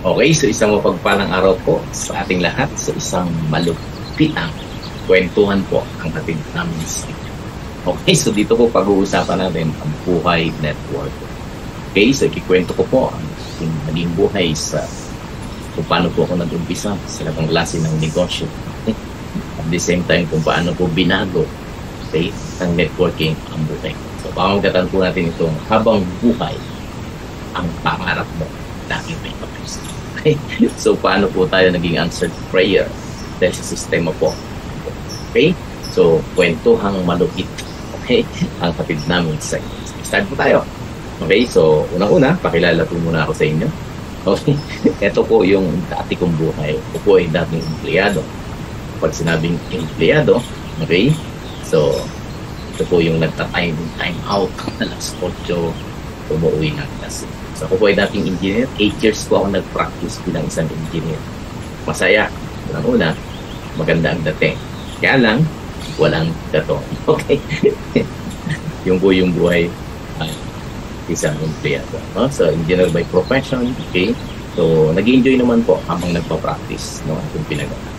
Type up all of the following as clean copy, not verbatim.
Okay, so isang mapagpalang araw po sa ating lahat sa isang malupitang kwentuhan po ang ating namin sa inyo. Okay, so dito po pag-uusapan natin ang buhay network. Okay, so ikikwento ko po ang ating naging buhay sa kung paano po ako nag-umpisa sa labang klase ng negosyo. At the same time, kung paano po binago, okay, ang networking ang buhay. So, pamagatan po natin itong habang buhay ang pangarap mo dahil may kapis. Okay? So, paano po tayo naging answered prayer dahil sa sistema po. Okay? So, kwentuhang malupit. Okay? Ang kapit namin sa inyo. Start po tayo. Okay? So, unang-una, pakilala po muna ako sa inyo. Okay? Ito po yung dati kong buhay. Ito po ay dating empleyado. Pag sinabing empleyado, okay? So, ito po yung nagta-time out. Alas 8, umuwi ng kasi. So, ako po ay dating engineer. 8 years po ako nag-practice bilang isang engineer. Masaya. Unang-una, maganda ang dating. Kaya lang, walang dato. Okay? Yung po yung buhay isang empleyado. No? So, engineer by profession. Okay? So, nag-enjoy naman po habang nagpa-practice no, ating pinagawa.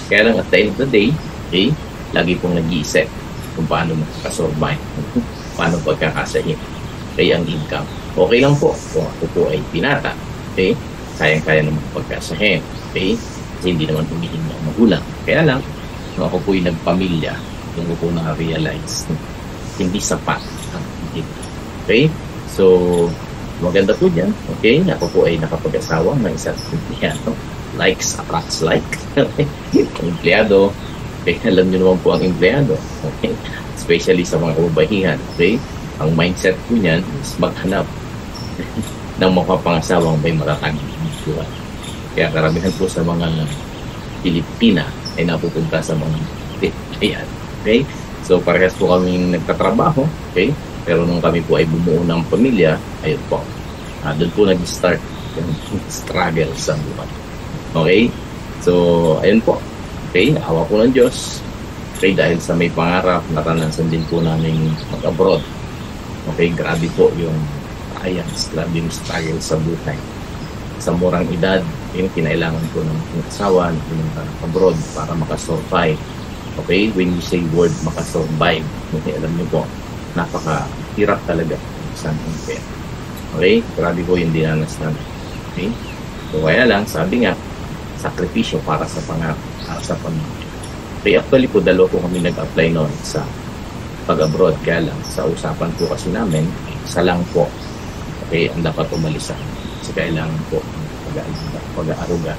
Kaya lang at the end of the day, okay, lagi pong nag-iisip kung paano makakasurvive, paano pagkakasahin. Kaya ang income. Okay lang po kung ako po ay pinata. Okay? Kayang-kaya naman pagkasahin. Okay? Kasi hindi naman humihingi ang magulang. Kaya lang, kung ako po ay nagpamilya, kung ko po na-realize, hindi sapat ang income. Okay? So, maganda po dyan. Okay? Ako po ay nakapag-asawa ng isang empleyado. Likes attracts like. Empleyado. Okay? Alam nyo naman po ang empleyado. Okay? Especially sa mga kababahihan. Okay? Ang mindset po niyan is maghanap ng makapangasawang may matatanging buwan. Kaya karamihan po sa mga Pilipina ay napupunta sa mga empleyado. Okay? So, parehas po kami nagtatrabaho. Okay? Pero nung kami po ay bumuo ng pamilya, ayun po. Doon po nag-start yung struggle sa buhay. Okay? So, ayun po. Okay? Awa po ng Diyos. Okay? Dahil sa may pangarap, naranasan din po namin mag-abroad. Okay? Grabe po yung trials, grabe yung struggle sa buhay. Sa murang edad, yung kinailangan po ng asawa, ng abroad para makasurvive. Okay? When you say word makasurvive, okay, alam niyo po, napaka-hirap talaga sa pera. Okay? Grabe po yung dinanas namin. Okay? So, kaya lang, sabi nga, sakripisyo para sa pangarap, para sa pamilya. Okay, actually po, dalawa po kami nag-apply noon sa pag-abroad. Kaya lang, sa usapan po kasi namin, isa lang po. Okay, ang dapat umalis sa amin. Kasi kailangan po pag-aaruga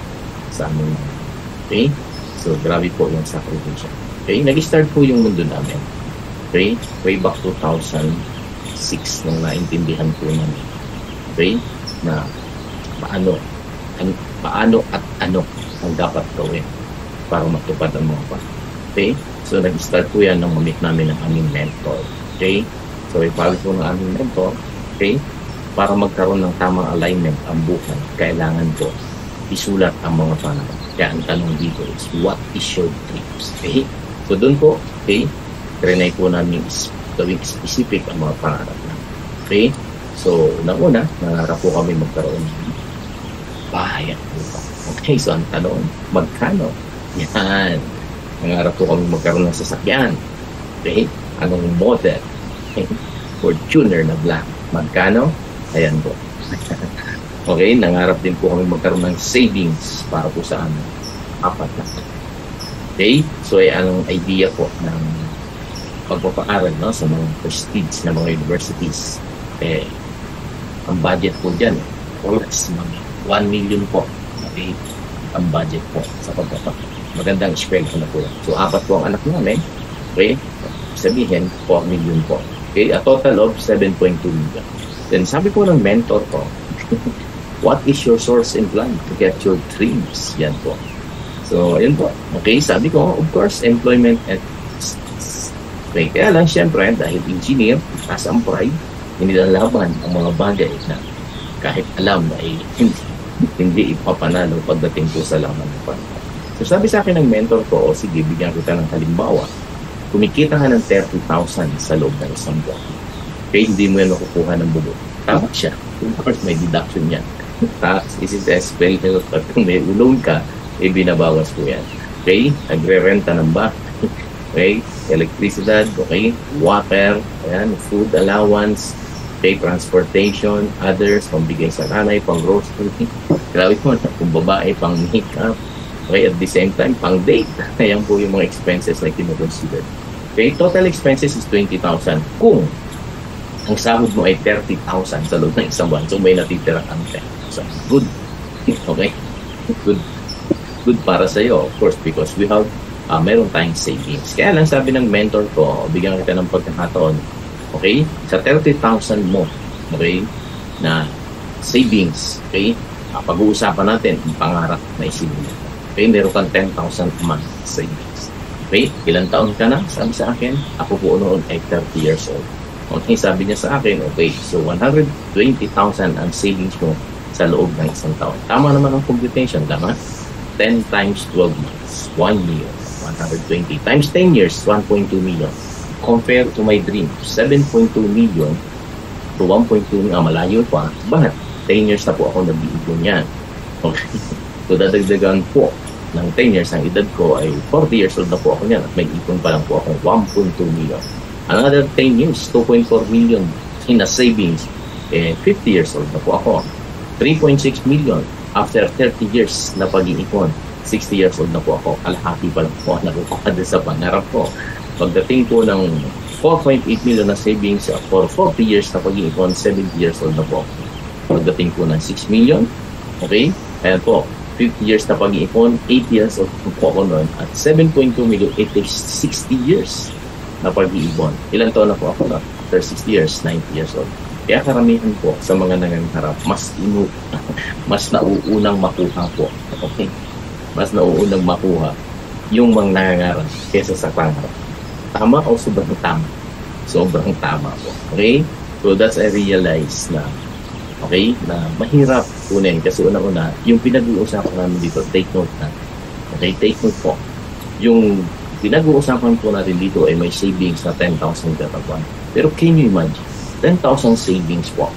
sa amin. Okay? So, grabe po yung sakripisyo. Okay? Nag-start po yung mundo namin. Okay? Way back 2006 nung naintindihan po namin. Okay? Na paano at ano ang dapat gawin para matupad ang mga pan. Okay? So, nag-start po yan nang mamit namin ng aming mentor. Okay? So, ipawit po ng aming mentor. Okay? Para magkaroon ng tamang alignment ang buhay, kailangan po isulat ang mga pangarap. Kaya ang tanong dito is, what is your dreams? Okay? So, doon po, okay? Trinay po namin gawing specific ang mga pangarap namin. Okay? So, unang-una, nangarap po kami magkaroon ng bahay at lupa. Okay, so ang tanong, magkano? Yan. Nangarap po kami magkaroon ng sasakyan. Okay? Anong model? Okay? Fortuner na black. Magkano? Ayan po. Okay, nangarap din po kami magkaroon ng savings para po sa amin. 4 na. Okay? So, ay anong idea po ng pagpapaaral, no, sa mga prestige na mga universities. Eh, ang budget po dyan, always mga 1 million po. Okay? Ang budget po sa pagpapaaral. Magandang eskwela na po. So, 4 po ang anak namin. Okay? Sabihin, 4 million po. Okay? A total of 7.2 million. Then, sabi po ng mentor ko, what is your source and plan to get your dreams? Yan po. So, yun po. Okay? Sabi ko, of course, employment at okay, kaya lang, syempre, dahil engineer, taas ang pride, hindi lalaban ang mga bagay na kahit alam na hindi ipapanalo pagdating po sa laman ng panahon. So, sabi sa akin ng mentor ko, sige, bigyan kita ng halimbawa. Kumikita ka ng 30,000 sa loob ng isang buwan. Okay, hindi mo yan makukuha ng bulo. Tama siya. Of course, may deduction yan. Tax is expensive at kung may loan ka, binabawas po yan. Okay? Nagre-renta ng bahay. Okay? Electricidad, okay? Water, ayan, food allowance, okay, transportation, others, pambigay sa nanay, pang grocery. Grabe po na, kung babae, pang makeup. Okay, at the same time, pang date. Ayan po yung mga expenses na kinoconsider. Okay, total expenses is 20,000. Kung ang sahod mo ay 30,000 sa loob ng isang buwan, so may natitira kang 10,000. Good. Okay? Good. Good para sa iyo, of course, because we have meron tayong savings. Kaya lang sabi ng mentor ko, bigyan kita ng pagkakataon, okay? Sa 30,000 mo, okay, na savings, okay, pag-uusapan natin ang pangarap na isinunod. Okay, meron kang 10,000 a month savings. Okay, ilang taon ka na? Sabi sa akin, ako po noon ay 30 years old. Okay, sabi niya sa akin, okay, so 120,000 ang savings mo sa loob ng isang taon. Tama naman ang computation, tama? 10 times 12 months, 1 year, 120 times 10 years, 1.2 million. Compared to my dream, 7.2 million to 1.2 million, malayo pa. Bakit? 10 years na po ako nag-iipon yan. Okay. So, dadagdagan po ng 10 years, ang edad ko ay 40 years old na po ako niyan at may ipon pa lang po ako 1.2 million. Another 10 years, 2.4 million in a savings. 50 years old na po ako. 3.6 million after 30 years na pag-iipon. 60 years old na po ako. Kalahati pa lang po ang nakukuha sa pangarap ko. Pagdating po ng 4.8 million na savings for 40 years na pag-iipon, 70 years old na po ako. Pagdating po ng 6 million, okay? Ayan po, 50 years na pag-iipon, 8 years old po ako noon. At 7.2 million, it takes 60 years na pag-iipon. Ilan taon na po ako na? After 60 years, 90 years old. Kaya karamihan po sa mga nangangarap, mas nauunang makuha po. Okay? Mas nauunang makuha yung mga nangangarap kesa sa pangarap. Tama o sobrang tama? Sobrang tama po. Okay? So that's I realize na okay, na mahirap kunin kasi una-una, yung pinag-uusapan namin dito, take note na. Okay, take note po. Yung pinag-uusapan po natin dito ay may savings na 10,000 kada buwan. Pero can you imagine? 10,000 savings po.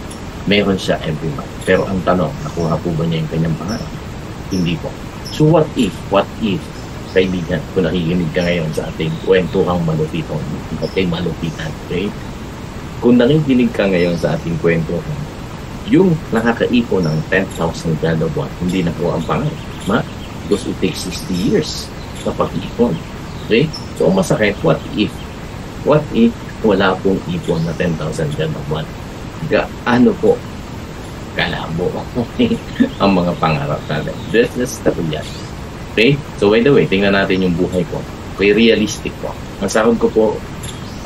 Meron siya every month. Pero ang tanong, nakuha po ba niya yung kanyang pangarap? Hindi po. So what if, kaibigan, kung nakikinig ka ngayon sa ating kwentuhang malupitong, okay, malupitan, okay? Kung nakikinig ka ngayon sa ating kwentuhan, yung nakakaipon ng 10,000 kada buwan, hindi na po ang pangarap. Because it takes 60 years na pag-ipon. Okay? So, masakit, what if wala pong ipon na 10,000 kada buwan? Gaano po kalabo ang mga pangarap natin? This is the reality. Okay? So, by the way, tingnan natin yung buhay ko. Okay, realistic po. Ang sahod ko po,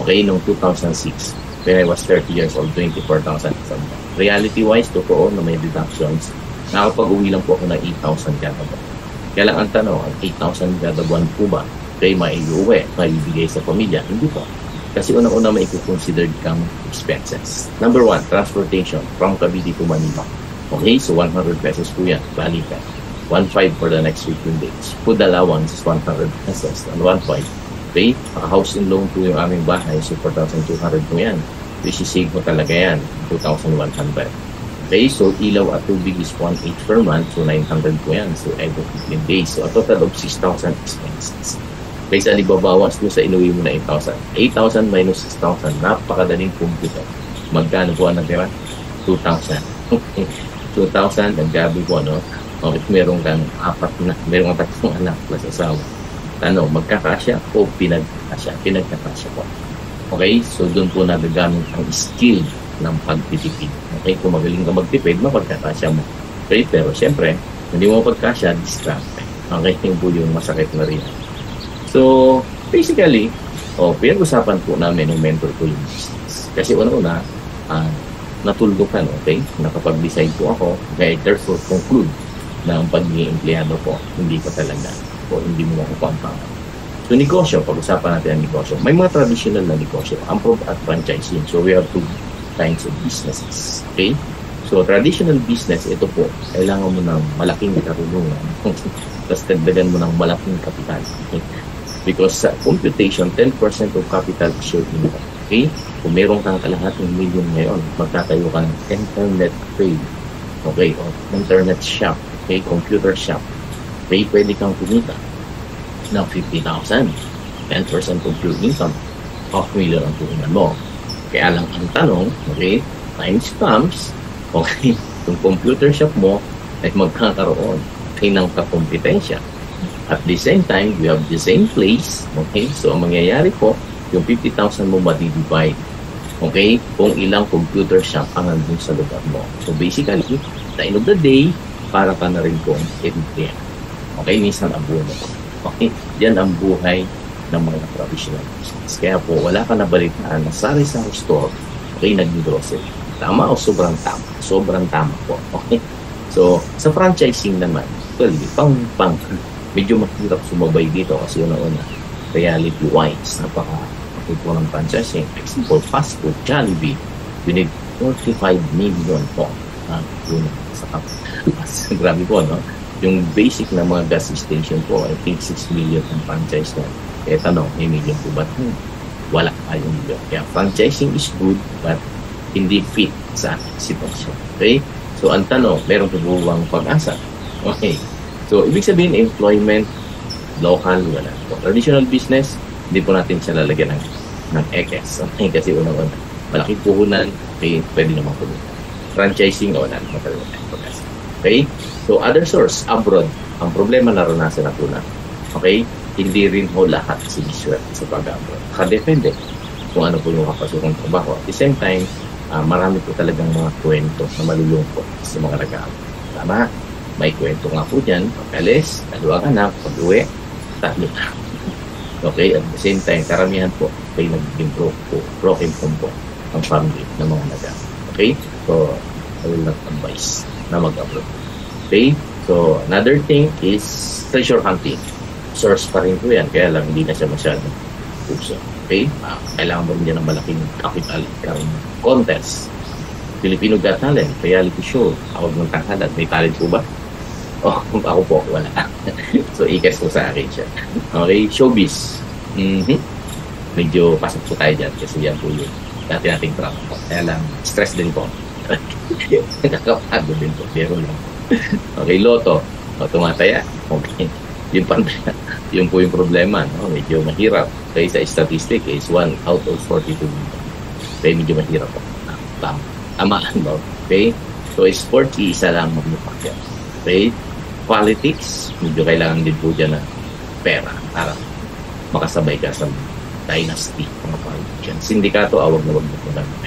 okay, noong 2006, when I was 30 years old, 24,000 isang buwan. Reality-wise, totoo na may deductions. Nakapag-uwi lang po ako ng 8,000 kada buwan. Kaya lang ang tanong, ang 8,000 kada buwan po ba, kaya maiuwi, maibigay sa pamilya? Hindi po. Kasi unang-una may i-considered kang expenses. Number 1, transportation from Cavite to Manila. Okay, so 100 pesos po yan, balikan. 1.5 for the next 15 days. Food allowance is 100 pesos and 1.5. Okay, house in loan po yung aming bahay, so 4,200 po yan. Which is save mo talaga yan, 2,100. Okay, so ilaw at tubig is 1.8 per month, so 900 po yan. So every 15 days, so a total of 6,000 expenses. Okay, sa libabawas mo sa inuwi mo na 8,000. 8,000 minus 6,000, napakadaling computer. Magkano po ang natira? 2,000. 2,000, ang gabi po, no? Okay, meron kang meron kang tatlong anak plus asawa. Ano, magkakasya o pinagkakasya? Pinagkakasya po. Okay, so doon po nagagamit ang skill ng pagtitipid. Okay, kung magaling ka magtipid, mapagkakasya mo. Okay, pero siyempre, hindi mo pagkasya, distract. Okay, yun po yung masakit na rin. So, basically, pinag-usapan po namin ng mentor ko yung business. Kasi una-una, natuldukan, okay? Nakapag-decide po ako, kaya therefore conclude na ang pagiging empleyado po, hindi ko talaga, o hindi mo ako pampangan. So, negosyo, pag-usapan natin ang negosyo. May mga traditional na negosyo, amprove at franchising. So, we have two kinds of businesses. Okay? So, traditional business, ito po, kailangan mo ng malaking karunungan. Tapos, dagdagan mo ng malaking kapital. Okay? Because sa computation, 10% of capital is your income. Okay? Kung meron kang kalahating million ngayon, magtatayo ka ng internet trade. Okay, o internet shop, okay, computer shop, okay, pwede kang kumita ng 50,000, 10% of your income, half million ang tuunan mo. Kaya lang ang tanong, okay, times comes, okay, yung computer shop mo ay magkakaroon okay, ng kakompetensya. At the same time, you have the same place, okay, so ang mangyayari po, yung 50,000 mo madidivide, okay, kung ilang computer shop ang nandun sa lugar mo. So basically, at the end of the day, para ka na rin kung emplea. Okay, minsan ang buhay mo. Okay, yan ang buhay ng mga traditional business. Kaya po, wala ka na balitaan na sari-sari store, okay, nag-grocery. Tama o sobrang tama? Sobrang tama po. Okay? So, sa franchising naman, well, medyo mahirap sumabay dito kasi una-una, reality-wise, napaka-okay po ng franchising. For example, fast food, Jollibee, we need 45 million po. Yun, grabe po, no? Yung basic na mga gas station po, I think 6 million ang franchise na. Eh, tanong, may million po ba? Wala tayong million. Kaya franchising is good, but hindi fit sa sitwasyon. Okay? So, ang tanong, meron po bang pag-asa? Okay. So, ibig sabihin, employment, local, wala. So, traditional business, hindi po natin siya lalagyan ng XS. Okay? Kasi unang-una, malaking puhunan, okay, pwede naman po. Franchising, wala naman talaga pag-asa. Okay? So, other source, abroad, ang problema naranasan na po na. Okay? Hindi rin ho lahat siniswerte sa pag-abroad. Kadepende kung ano po yung kapasukong trabaho. At the same time, marami po talagang mga kwento na malulungkot sa mga nag-abroad. Tama? May kwento nga po dyan. Pag-alis, 2 anak, pag-uwi, 3 na. Okay? At the same time, karamihan po ay nagiging broken home po ang family ng mga nag-abroad. Okay? So, I will not advise na mag-abroad. Okay? So, another thing is treasure hunting. Source pa rin po yan, kaya lang hindi na siya masyadong puso. Okay? Kailangan mo rin dyan ng malaking capital contest. Filipino Got Talent, reality show, awag ng tanghalan. May talent po ba? Oh, ako po, wala. So, i-guess po sa akin siya. Okay? Showbiz. Medyo pasok po tayo dyan kasi yan po yun. Dati nating trabaho. Kaya lang, stress din po. Nakakapagod din po. Pero lang. Okay, loto. O, tumataya. Okay. Yun po yung problema. No? Medyo mahirap. Kaya sa statistic is 1 out of 42 million. Kaya medyo mahirap po. Tamaan mo. Okay? So, sports, isa lang magmupakya. Okay? Politics, medyo kailangan din po dyan na pera para makasabay ka sa dynasty, mga politicians. Sindikato, awag na wag na po namin.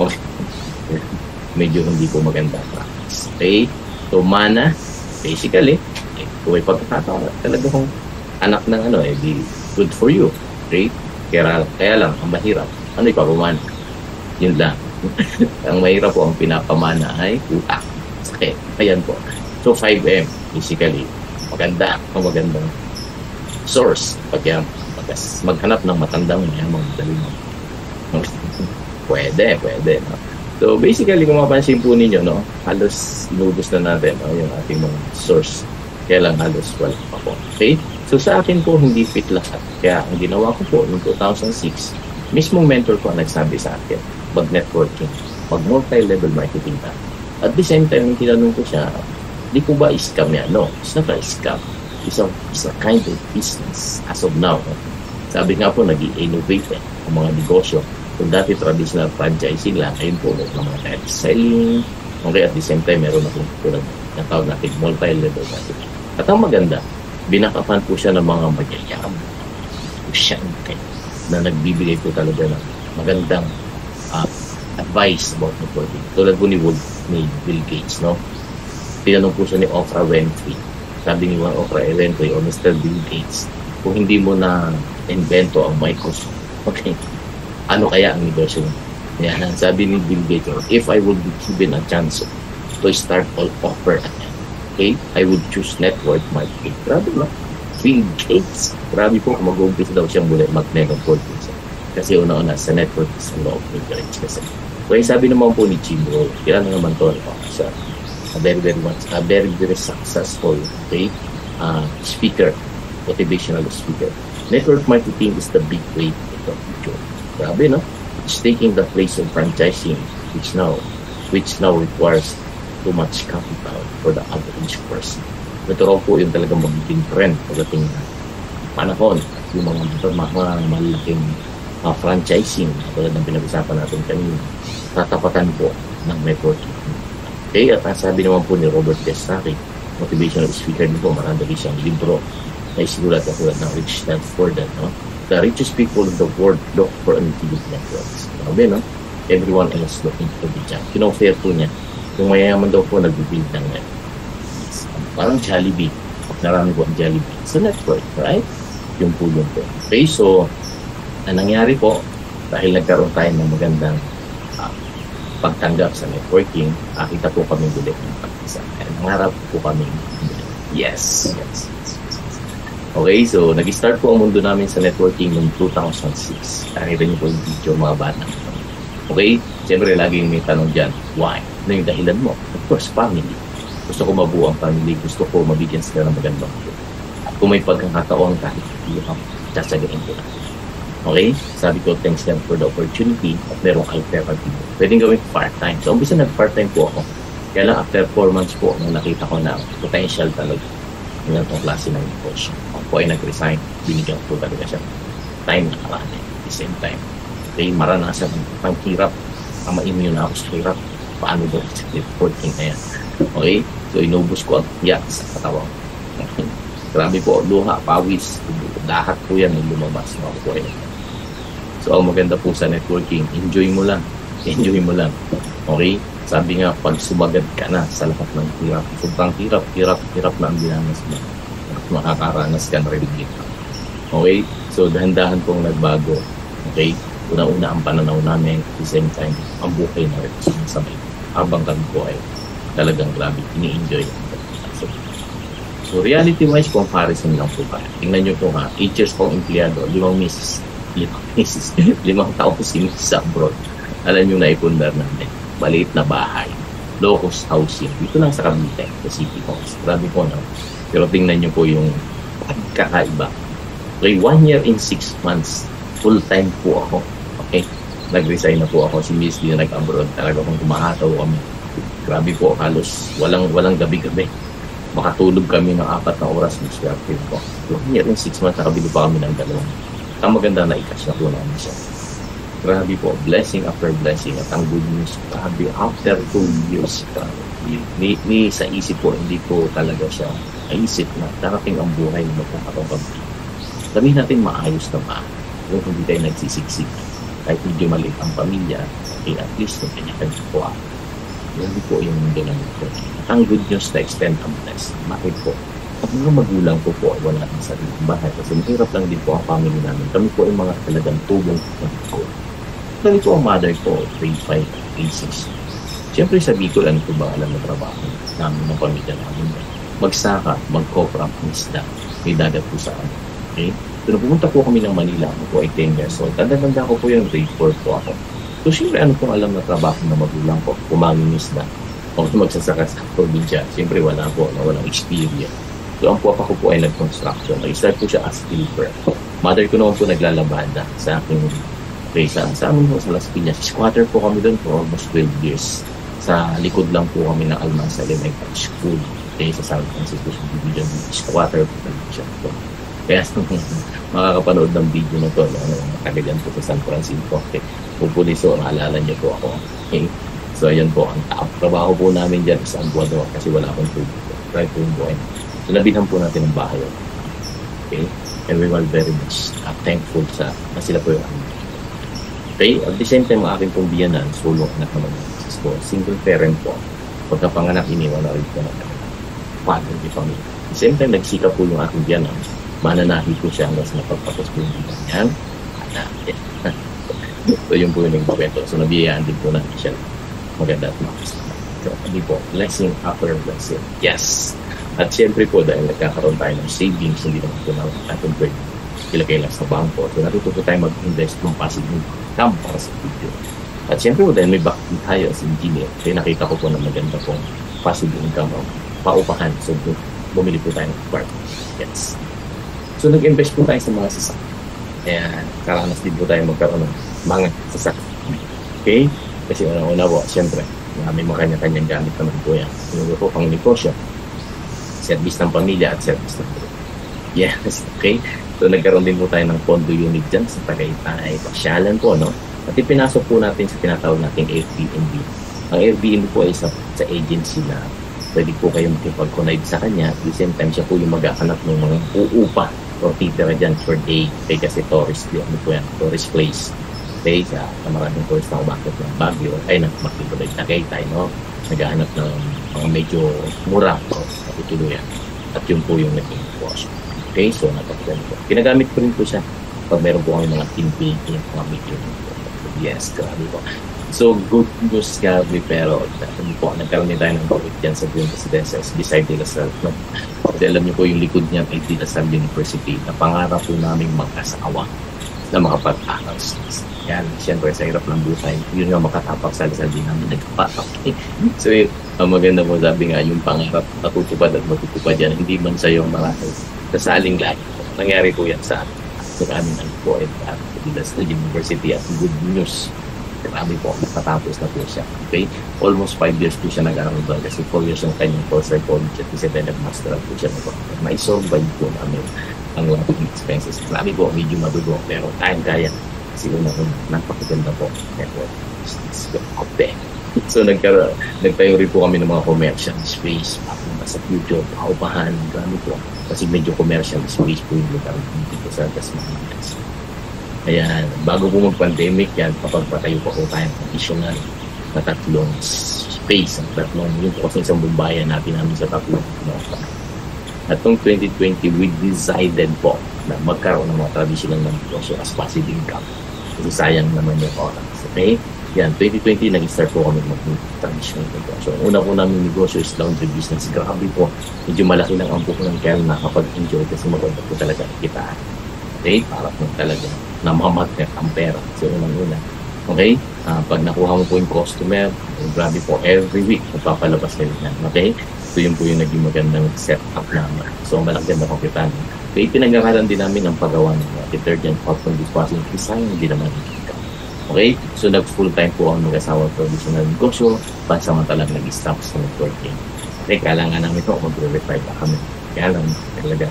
Okay? Medyo hindi po maganda practice. Okay? So, mana, basically, kung may pagkakataon, talaga kung anak ng di good for you. Okay? Kaya lang, ang mahirap, ano ipapamana? Yun lang. Ang mahirap po, ang pinapamana ay utak. Okay, ayan po. So, 5M, basically, magandang source. Pag maghanap ng matandang mayamang dali mo. Pwede. No? So, basically, kung mapansin po ninyo, no, halos inubos na natin yung ating mga source. Kaya lang halos wala pa po. Okay? So, sa akin po, hindi fit lahat. Kaya, ang ginawa ko po noong 2006, mismong mentor ko ang nagsabi sa akin, mag-networking, mag-multi-level marketing na. At the same time, yung tinanong ko siya, di ko ba scam yan? No, it's not a scam. It's a kind of business as of now. Sabi nga po, nag-i-innovate ang mga negosyo. Kung dati traditional franchising lang, ayun po, ng mga direct selling. Okay, at the same time, meron akong tulad na tawag natin multi-level marketing. At ang maganda, binakapan po siya ng mga magyayam. Na nagbibigay po talaga ng magandang advice about networking. Tulad po ni Bill Gates, no? Tinanong po siya ni Oprah Winfrey. Sabi ni Oprah Winfrey o Mr. Bill Gates, kung hindi mo na invento ang Microsoft, okay, ano kaya ang negosyo mo? Yan, sabi ni Bill Gates, if I would be given a chance to start all over again, okay, I would choose network marketing. Grabe ba? Bill Gates. Grabe po, mag-umpisa daw siyang muli mag-networking siya. Kasi una-una, sa network is a law of leverage kasi. Kaya sabi naman po ni Jim Rohn, kailan naman to, siya, a very successful, okay, speaker, motivational speaker. Network marketing is the big way of the future. Grabe, no? It's taking the place of franchising, which now requires too much capital for the average person. Ito raw po yung talagang magiging trend pagdating na panahon. Yung mga malaking franchising, tulad ng pinag-usapan natin kanina, tatapatan po ng networking. Okay, at sabi naman po ni Robert Kiyosaki, motivational speaker din po, marami siyang libro na isigulat na tulad ng Rich Dad Poor Dad, no? The richest people in the world look for unaffiliated networks. Sabi, no? Everyone else looking for the job. Kino-fair po niya. Yung mayayaman daw po nag-build ng networks. Parang Jollibee. Narami po ang Jollibee. It's a network, right? Yung po yun po. Okay, so, ang nangyari po, dahil nagkaroon tayo ng magandang pagtanggap sa networking, nakita po kami ulit ng pag-isa. Nangarap po kami. Yes. Okay, so nag-start po ang mundo namin sa networking noong 2006. Nakita niyo po yung video, mga bata. Okay, siyempre laging may tanong dyan, why? Ano yung dahilan mo? Of course, family. Gusto ko mabuo ang family, gusto ko mabigyan sila ng magandang buhay. At kung may pagkakataon kahit hindi ako, sasagain ko na. Okay? Sabi ko, thanks lang for the opportunity at merong alternative. Pwedeng gawin part-time. So, umpisa nag-part-time po ako. Kaya lang, after 4 months po, nung nakita ko na potential talaga ng itong klase ng negosyo. Ako po ay nag-resign. Binigyan ko talaga siya time na karami. At the same time, okay, maranasan ang hirap. Ang ma-immune na ako sa hirap. Paano daw sa networking na yan? Okay? So, inubos ko ang tiyak sa katawang. Grabe po, luha, pawis, lahat po yan yung lumabas. Ako po ay so, ang maganda po sa networking, enjoy mo lang. Enjoy mo lang. Okay? Sabi nga, pag sumagad ka na sa lahat ng hirap, sobrang hirap na ang dinanas mo. At makakaranas ka na rin dito. Okay? So, dahan-dahan pong nagbago. Okay? Una-una ang pananaw namin, at the same time, ang buhay na rin sabay. Habang kami po ay talagang grabe, ini-enjoy. So, reality-wise, comparison lang po ba? Tingnan nyo po nga, 8 years pong empleyado, 5 misis, 5 taong sinis sa abroad. Alam nyo na ipundar namin. Maliit na bahay. Low-cost housing. Dito lang sa Cavite, sa City Halls. Grabe po, no? Pero tingnan nyo po yung pagkakaiba. Okay, 1 year in 6 months. Full-time po ako. Okay? Nag-resign na po ako. Si Miss din na nag-abroad. Talaga kung kumahataw kami. Grabe po, halos walang gabi-gabi. Makatulog kami ng 4 na oras ng swerte po. 1 year in 6 months, nakabili pa kami ng 2. Ang maganda na ikas na po namin siya. Grabe po, blessing after blessing. At ang good news, grabe, after 2 years, ni sa isip po, hindi po talaga siya naisip na darating ang buhay na magkakaroon kami. Sabihin natin maayos na ba? Kung hindi tayo nagsisiksik. Kahit medyo maliit ang pamilya, okay, at least yung kanya-kanya po ako. Grabe po yung mundo ng networking. At ang good news na extend ang blessing. Bakit po? At mga magulang ko po ay wala ng sariling bahay. Kasi mahirap lang din po ang family namin. Kami po ay mga talagang tubong ng ko. Kami po ang mother ko, grade 5, grade 6. Siyempre sa Bicol, ano po ba alam na trabaho namin ng pamilya namin? Magsaka, mag-copra, isda. May dagat po sa amin. Okay? So, pumunta po kami ng Manila. Ako po ay 10 years old. Tanda-tanda ko po yung grade 4 po ako. So, siyempre, ano pong alam na trabaho ng magulang ko? Kumangin isda. O magsasaka sa probinsya. Siyempre, wala po. Walang experience. So, ang papa ko po ay nag-construction. Nag-start po siya as helper. Mother ko naman po naglalabada sa aking place. Sa amin po sa Las Piñas. Squatter po kami doon for almost 12 years. Sa likod lang po kami ng Almanza Elementary School. Okay, sa San Francisco Division. Squatter po kami siya. So, kaya makakapanood ng video na to, nakagagan po sa San Francisco. Okay. Pupuliso, naalala niyo po ako. Okay. So, ayan po. Ang trabaho po namin dyan sa Ambuador kasi wala akong tubig. Try po yung buhay. So, nabihan po natin ang bahay. Okay? And we were very much thankful na sila po yung okay? At the same time, ang aking pong biyanan, solo anak naman. So, single parent po. Pagkapanganak, iniwan na rin po na father di pamilya. At the same time, nagsika po yung aking biyanan. Mananahi po siya hanggang sa napagpapos po yung biyanan. So, yun po yung nagbakwento. So, nabiyayaan din po natin siya. Maganda at makas. So, hindi po, blessing after blessing. Yes! At siyempre po, dahil nagkakaroon tayo ng savings, hindi naman po natin pwede ilagay lang sa bangko. So, natuto po tayo mag-invest ng passive income para sa video. At siyempre po, dahil may background tayo as engineer, kaya nakita ko po na maganda pong passive income o paupahan. So, bumili po tayo ng apartment. Yes. So, nag-invest po tayo sa mga sasakyan. Kaya, karanas din po tayo magkaroon ng mga sasakyan. Okay? Kasi una-una po, siyempre, May mga kanya-kanyang gamit naman po yan. Yung po pang negosyo, service ng pamilya at service ng group. Yes, okay. So nagkaroon din po tayo ng condo unit dyan sa Tagaytay, pasyalan po, no? At ipinasok po natin sa tinatawag nating Airbnb. Ang Airbnb po ay sa agency na pwede po kayo makipag-connect sa kanya. At the same time, siya po yung mag-aanap ng mga uupa o titira dyan for day. Okay, kasi tourist place. Okay, sa maraming tourist na umakit ng Baguio, ay makipag Tagaytay, no? Nag-aanap ng mga medyo mura o natutuluyan. At yun po yung naging negosyo. Okay, so napagdan po. Ginagamit ko rin po siya pag meron po kami mga team painting, mga medyo. Yes, grabe po. So, good news, grabe, pero nagkaroon din tayo ng bukit dyan sa Buong Residences beside De La Salle. No? Kasi alam niyo po yung likod niya ay De La Salle University na pangarap po namin mag-asawa na makapag-aral. Yan, siyempre sa hirap ng buhay, yun nga makatapak sa Lasal din namin nagpapak. So, ang maganda po sabi nga, yung pangarap natutupad at matutupad yan, hindi man sa iyong marahil. Kasaling lahat. Nangyari po yan sa aming po at De La Salle University at good news. Marami po, nakatapos na po siya. Okay? Almost 5 years po siya nag-aaral doon kasi 4 years yung kanyang course psychology at kasi then nag-masteral po siya. May-survive po namin ang lahat ng expenses. Marami po, medyo madugo, pero kaya-kaya. Kasi unang napakaganda po. So, nagtayo rin po kami ng mga commercial space. Sa future, paupahan, marami po. Kasi medyo commercial space po yung lugar dito sa Dasmariñas. Kaya bago po mag-pandemic yan, papagpatayo pa po tayo ng additional na tatlong space. Yung po kasi isang bumbayan natin namin sa tatlong. At noong 2020, we decided po na magkaroon ng mga traditional na negosyo as passive income. Kasi sayang naman yung oras. Okay? Yan, 2020, nag-start po kami mag-traditional negosyo. Ang una po namin negosyo is laundry business. Grabe po. Medyo malaki lang ang buko ng kaya nakapag-enjoy kasi maganda po talaga kitaan. Okay? Para po talaga namamagnet ang pera. So, unang-una. Okay? Pag nakuha mo po yung customer, grabe po, every week, magpapalabas kayo yan. Okay? So, yun po yung naging magandang setup namin. So, malaki na po kita. Okay? Pinag-aralan din namin ang paggawa ng detergent hot from dishwashing. Isang hindi naman income. Okay? So, nag-full time po ang mag-asawa traditional negosyo. Pansamantalang nag-stop sa networking. Okay? Kailangan namin ito, mag-retire pa kami. Kaya lang, talaga.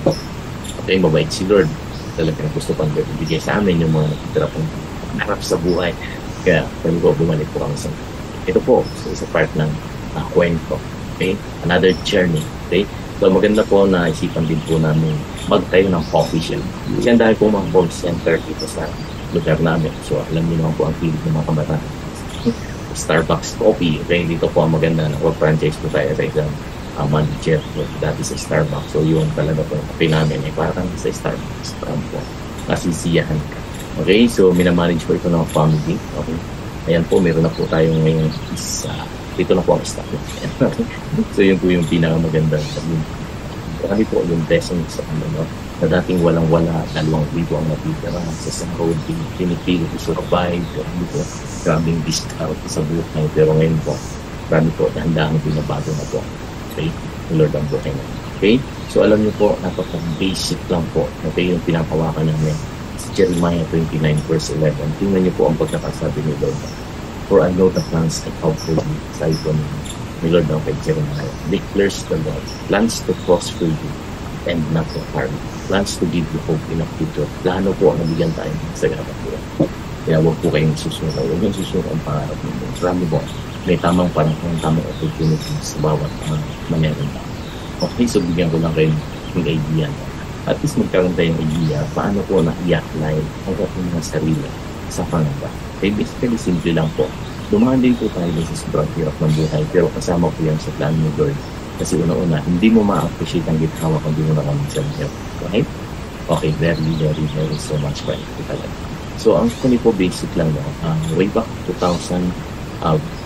Okay? Mabait si Lord. Talagang gusto pang ibigay sa amin yung mga nakitira pong narap sa buhay. Kaya kami po bumalik po kami sa ito po, so isa part ng kwento. Okay? Another journey. Okay? So maganda po na isipan din po namin magtayo ng coffee shop. Kasi ang dahil po mga call center dito sa lugar namin. So alam niyo naman po ang pilit ng mga kabataan. Starbucks coffee. Okay? Dito po ang maganda na franchise po tayo sa isang manager dati sa Starbucks. So yung talaga po kape namin ay parang sa Starbucks. Parang po masisiyahan ka. Okay, so minamanage po ito ng family. Okay, ayan po, meron na po tayong ngayon isa. Dito na po ang stock. So yun po yung pinakamaganda. Marami po yung blessing sa ano, na dating walang-wala, 2,000 ang natitira sa sahod, pinipili to survive. Grabing discount sa buhay. Pero ngayon po, marami po, dahan-dahan binabago na po. Okay? Lord ang buhay na. Okay? So, alam niyo po, napaka-basic lang po. Okay? Yung pinapawakan namin. Si Jeremiah 29 verse 11. Tingnan niyo po ang pagkakasabi ni Lord. For I know the plans I have for you. Sabi po ni Lord ang kay Jeremiah. Declares the Lord. Plans to prosper you and not to harm you. Plans to give you hope in a future. Plano po ang nabigyan tayo sa gabang po. Kaya huwag po kayong susunod. Huwag yung susunod ang pangarap ninyo. Marami po. May tamang panahon, tamang opportunities sa bawat manyarin na. Okay, so bigyan ko lang kayo ng idea. At least magkaroon tayo ng idea paano po na i-apply ang ating mga sarili sa pangamba. Okay, basically, simple lang po. Dumaan din po tayo sa sobrang hirap ng buhay, pero kasama po yan sa plan ni Lord. Kasi una-una, hindi mo ma-appreciate ang githawa kung di mo nakamit sa hirap. Okay? Okay, very so much for it talaga. So, ang kuni po basic lang no, way back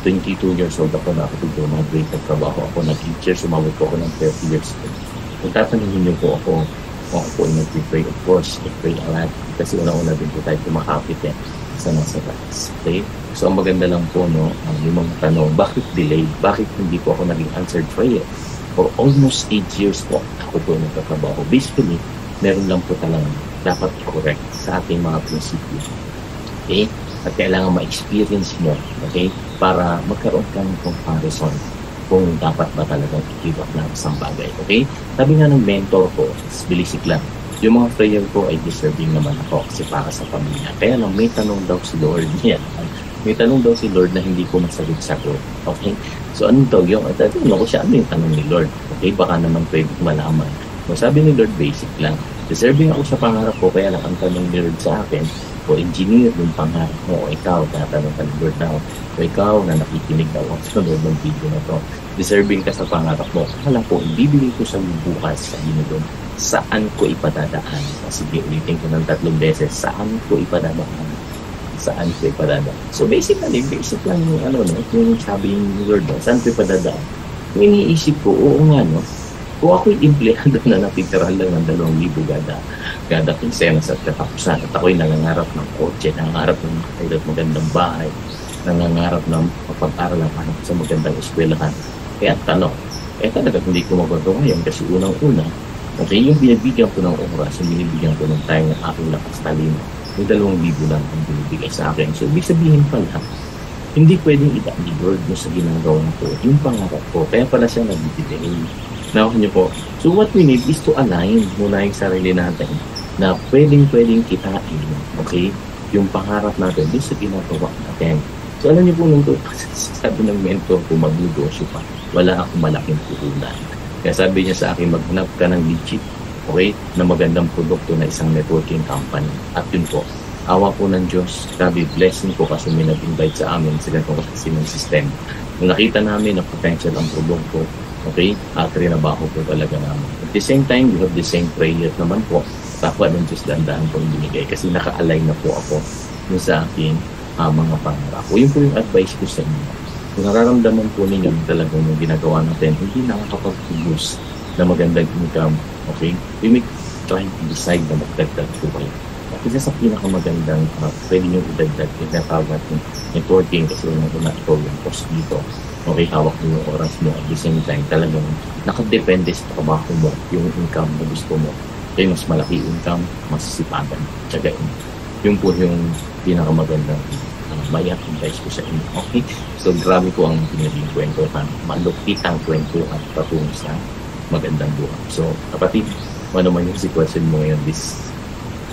22 years old ako na ako graduate ng trabaho ako nag-teacher, sumawag po ako ng 30 years old. Kung tatanungin niyo po ako ay nag-pray, of course, nag-pray a lot kasi una-una din po tayo kumakapit sa nasa taas. Okay? So, ang maganda lang po, no, yung mga tanong, bakit delay? Bakit hindi po ako naging answered prayer? For almost 8 years po, ako po nagtatrabaho. Basically, meron lang po talagang dapat i-correct sa ating mga prinsipyo. Okay? at kailangan ma-experience mo, okay? Para magkaroon ka ng comparison kung dapat ba talagang i-give up ng isang bagay, okay? Sabi nga ng mentor ko, bilisik lang, yung mga prayer ko ay deserving naman ako kasi para sa pamilya. Kaya lang may tanong daw si Lord niya. May tanong daw si Lord na hindi ko masagot-sagot. Okay? So ano daw yung, tatanong ko siya, ano yung tanong ni Lord? Okay? Baka naman pwede malaman. So sabi ni Lord, basic lang. Deserving ako sa pangarap ko, kaya lang ang tanong ni Lord sa akin, o engineer yung pangarap mo, o ikaw, tatanong ka ni Lord na, o ikaw na nakikinig daw ako sa Lord ng video na to. Deserving ka sa pangarap mo. Kala ko, ibibigay ko sa bukas, sabi ni Lord, saan ko ipadadaan? Sige, ulitin ko ng 3 beses, saan ko ipadadaan? Saan ko ipadadaan? So basically, basic lang yung ano, no? Yung sabi ni Lord, no? Saan ko ipadadaan? Yung iniisip ko, oo nga, no? Kung ako'y empleyado na natitirahan lang ng 2,000 kada kinsena sa katapusan at ako'y nangangarap ng kotse, nangangarap ng makakailat magandang bahay, nangangarap ng mapag-aral ang anak sa magandang eskwelahan. Kaya tanong, talaga hindi ko magagawa yan kasi unang-una, okay, yung binibigyan ko ng oras, yung binibigyan ko ng time ng aking lakas talino, yung 2,000 lang ang binibigay sa akin. So, ibig sabihin pala, hindi pwedeng i-deliver mo sa ginagawa ko yung pangarap ko. Kaya pala siya nag-delay. Nakuha niyo po. So, what we need is to align muna yung sarili natin na pwedeng kitain, okay, yung pangarap natin doon sa ginagawa natin. So, alam niyo po nung sabi ng mentor ko, magnegosyo pa, wala akong malaking puhunan. Kaya sabi niya sa akin, maghanap ka ng legit, okay, na magandang produkto na isang networking company. At yun po, awa po ng Diyos, sabi, blessing ko kasi may nag-invite sa amin sa ganitong kasi ng system. Nung nakita namin na potential ang produkto, okay, at rinabaho po talaga namin. At the same time, we have the same prayer naman po. Takwa ng Diyos, dandaan po yung binigay kasi naka-align na po ako dun sa aking mga pangarap. O yun po yung advice ko sa inyo. Kung nararamdaman po ninyo talagang yung ginagawa natin, hindi nakakapag-produce na magandang income, okay? We may try to decide na magdagdag po kayo. Kasi sa pinakamagandang pwede nyo idagdag yung natawag yung networking kasi una ikaw yung post dito. Okay, hawak mo yung oras mo at the same time talagang nakadepende sa trabaho mo yung income na gusto mo. Kaya mas malaki income, masisipagan, tsagain. Yung po yung pinakamagandang may advice ko sa inyo. Okay? So, grabe ko ang pinaging kwento na malupitang kwento at patungo sa magandang buhay. So, kapatid, ano man yung sitwasyon mo ngayon,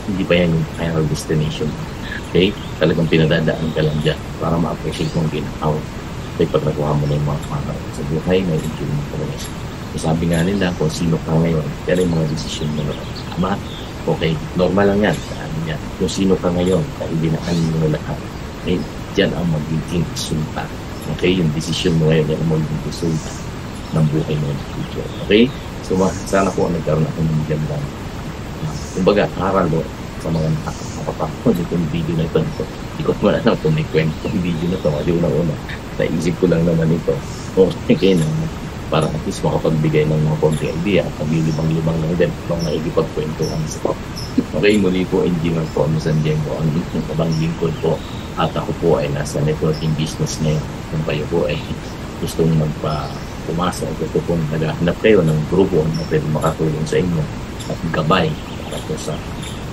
hindi pa yan yung final destination. Okay? Talagang pinadadaan ka lang dyan para ma-appreciate mo ang ginagawa. Kaya pag nagawa mo na yung mga pangarap sa buhay, may enjoy mo talaga siya. So, sabi nga nila, kung sino ka ngayon, pero yung mga desisyon mo na tama, okay, normal lang yan. Kung sino ka ngayon, dahil dinaan mo na lahat, eh, dyan ang magiging resulta. Okay? Yung desisyon mo ngayon, yan ang magiging resulta ng buhay mo in the future. Okay? So, sana po nagkaroon ako ng magandang kumbaga, aral mo sa mga nakakapapakot itong video na ito. Ikot mo na lang kung may kwento yung video na ito. Kasi una-una, naisip ko lang naman ito. Okay na, para at least makapagbigay ng mga konti idea at pag-libang-libang lang din kung naikipagkwentuhan sa ko. Okay, muli po, Engineer Paul San Diego, ang kabang lingkod po. At ako po ay nasa networking business ngayon. Kung kayo po ay gustong magpa-pumasa, gusto pong naghahanap kayo ng grupo na pwede makatulong sa inyo at gabay para po sa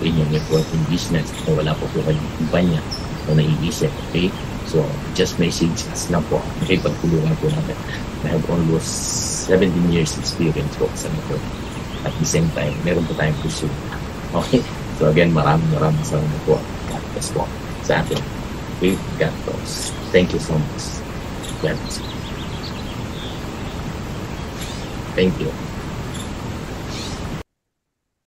inyong networking business kung wala po kayong kumpanya na naiisip. Okay? So, just message us lang po. Okay, pagtulungan po natin. I have almost 17 years experience po sa network. At the same time, meron po tayong puso. Okay? So again, maraming salamat po. God bless po sa atin. Okay? God bless. Thank you so much. God bless. Thank you.